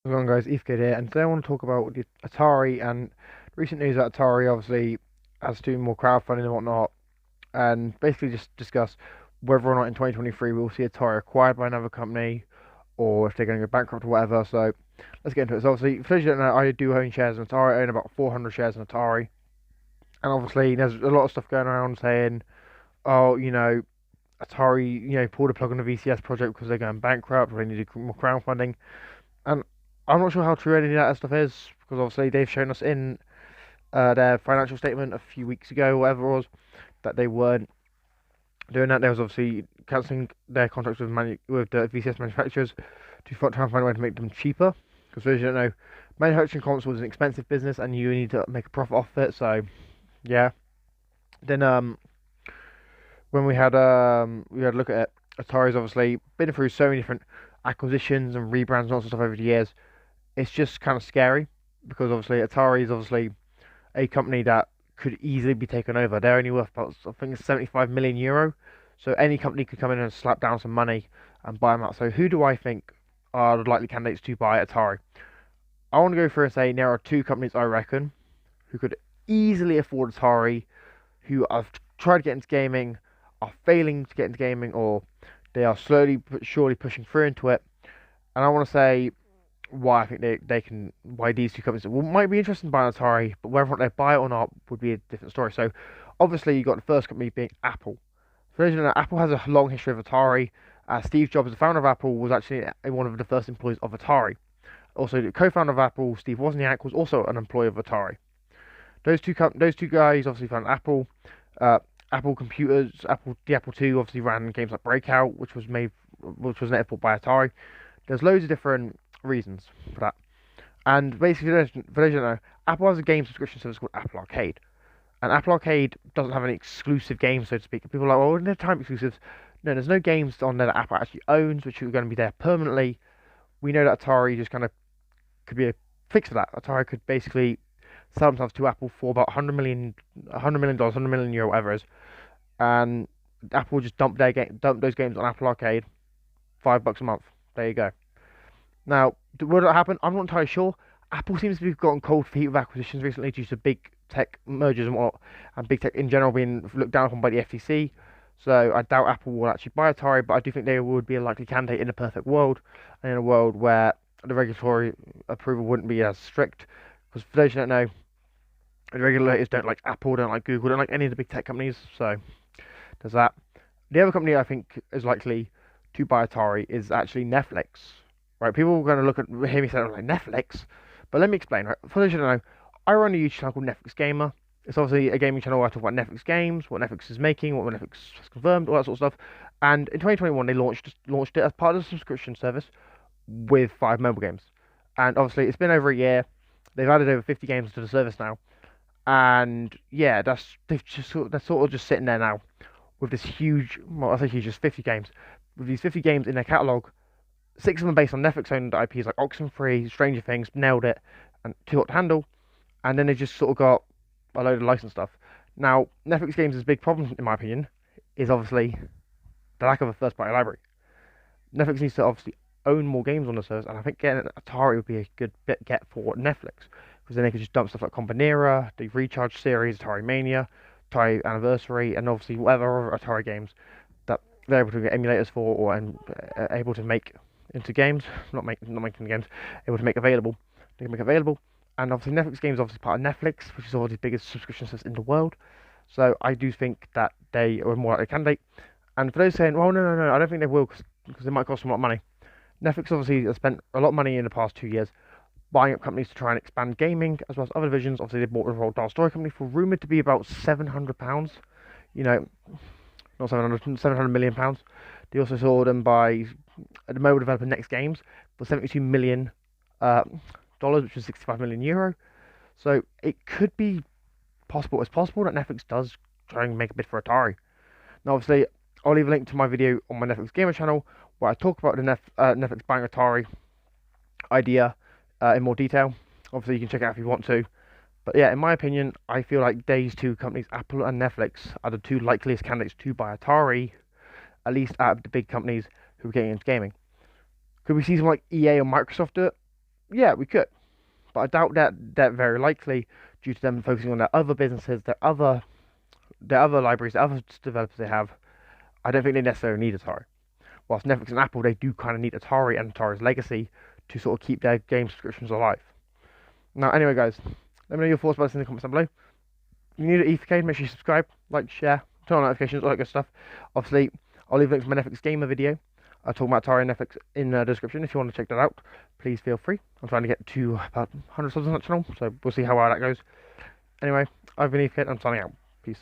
How's it going, guys? Efkid here, and today I want to talk about the Atari and recent news that Atari obviously has to do more crowdfunding and whatnot, and basically just discuss whether or not in 2023 we'll see Atari acquired by another company or if they're going to go bankrupt or whatever. So let's get into it. So obviously, for those who don't know, I do own shares in Atari. I own about 400 shares in Atari, and obviously there's a lot of stuff going around saying, oh, Atari, pulled the plug on the VCS project because they're going bankrupt or they need to do more crowdfunding. And I'm not sure how true any of that stuff is because obviously they've shown us in their financial statement a few weeks ago, whatever it was, that they weren't doing that. They was obviously cancelling their contracts with with the VCS manufacturers to try and find a way to make them cheaper. Because as you don't know, manufacturing consoles is an expensive business and you need to make a profit off it. So yeah. Then when we had a look at it, Atari's obviously been through so many different acquisitions and rebrands and all sorts of stuff over the years. It's just kind of scary because obviously Atari is obviously a company that could easily be taken over. They're only worth about I think it's 75 million euro, so any company could come in and slap down some money and buy them out. So who do I think are the likely candidates to buy Atari? I want to go through and say there are two companies I reckon who could easily afford Atari, who have tried to get into gaming, are failing to get into gaming, or they are slowly but surely pushing through into it. And I want to say why I think they can why these two companies might be interested in buying Atari, but whether or not they buy it or not would be a different story. So obviously you got the first company being Apple. For those who don't know, Apple has a long history of Atari. Steve Jobs, the founder of Apple, was actually one of the first employees of Atari. Also, the co-founder of Apple, Steve Wozniak, was also an employee of Atari. Those two guys obviously founded Apple. Apple computers, the Apple II obviously ran games like Breakout, which was later bought by Atari. There's loads of different reasons for that. And basically, for those who don't know, Apple has a game subscription service called Apple Arcade. And Apple Arcade doesn't have any exclusive games, so to speak. People are like, well, they're time exclusives. No, there's no games on there that Apple actually owns, which are going to be there permanently. We know that Atari just kind of could be a fix for that. Atari could basically sell themselves to Apple for about 100 million euro, whatever it is, and Apple just dump those games on Apple Arcade, $5 a month. There you go. Now, will that happen? I'm not entirely sure. Apple seems to have gotten cold feet with acquisitions recently due to big tech mergers and whatnot, and big tech in general being looked down upon by the FTC. So I doubt Apple will actually buy Atari, but I do think they would be a likely candidate in a perfect world, and in a world where the regulatory approval wouldn't be as strict. Because for those who don't know, the regulators don't like Apple, don't like Google, don't like any of the big tech companies. So there's that. The other company I think is likely to buy Atari is actually Netflix. Right, people are going to hear me say like Netflix, but let me explain. Right, for those who don't know, I run a YouTube channel called Netflix Gamer. It's obviously a gaming channel where I talk about Netflix games, what Netflix is making, what Netflix has confirmed, all that sort of stuff. And in 2021, they launched it as part of the subscription service with 5 mobile games. And obviously, it's been over a year. They've added over 50 games to the service now, and yeah, they're sort of just sitting there now with this huge, well, I say huge, just 50 games, with these 50 games in their catalog. Six of them based on Netflix owned IPs like Oxenfree, Stranger Things, Nailed It, and Too Hot to Handle. And then they just sort of got a load of licensed stuff. Now, Netflix games' big problem, in my opinion, is obviously the lack of a first party library. Netflix needs to obviously own more games on the service, and I think getting an Atari would be a good bit get for Netflix. Because then they could just dump stuff like Companera, the Recharge series, Atari Mania, Atari Anniversary, and obviously whatever other Atari games that they're able to get emulators for or able to make into games, not making games, able to make available. They can make available, and obviously Netflix games is obviously part of Netflix, which is already the biggest subscription service in the world. So I do think that they are more likely a candidate. And for those saying, well, no, I don't think they will because it might cost them a lot of money. Netflix obviously has spent a lot of money in the past 2 years buying up companies to try and expand gaming as well as other divisions. Obviously, they bought the Roald Dahl Story Company for rumored to be about £700. You know, not 700, £700 million. They also saw them by the mobile developer Next Games for 72 million dollars, which is 65 million euro. So it could be possible. It's possible that Netflix does try and make a bid for Atari. Now, obviously, I'll leave a link to my video on my Netflix Gamer channel where I talk about the Netflix buying Atari idea in more detail. Obviously, you can check it out if you want to. But yeah, in my opinion, I feel like these two companies, Apple and Netflix, are the two likeliest candidates to buy Atari, at least out of the big companies who are getting into gaming. Could we see something like EA or Microsoft do it? Yeah, we could, but I doubt that very likely due to them focusing on their other businesses, their other libraries, the other developers they have. I don't think they necessarily need Atari. Whilst Netflix and Apple, they do kind of need Atari and Atari's legacy to sort of keep their game subscriptions alive. Now, anyway, guys, let me know your thoughts about this in the comments down below. If you need an EFK, make sure you subscribe, like, share, turn on notifications, all that good stuff. Obviously, I'll leave links to my Netflix gamer video. I'll talk about Atari and Netflix in the description. If you want to check that out, please feel free. I'm trying to get to about 100 subs on that channel, so we'll see how well that goes. Anyway, I've been EFK, I'm signing out. Peace.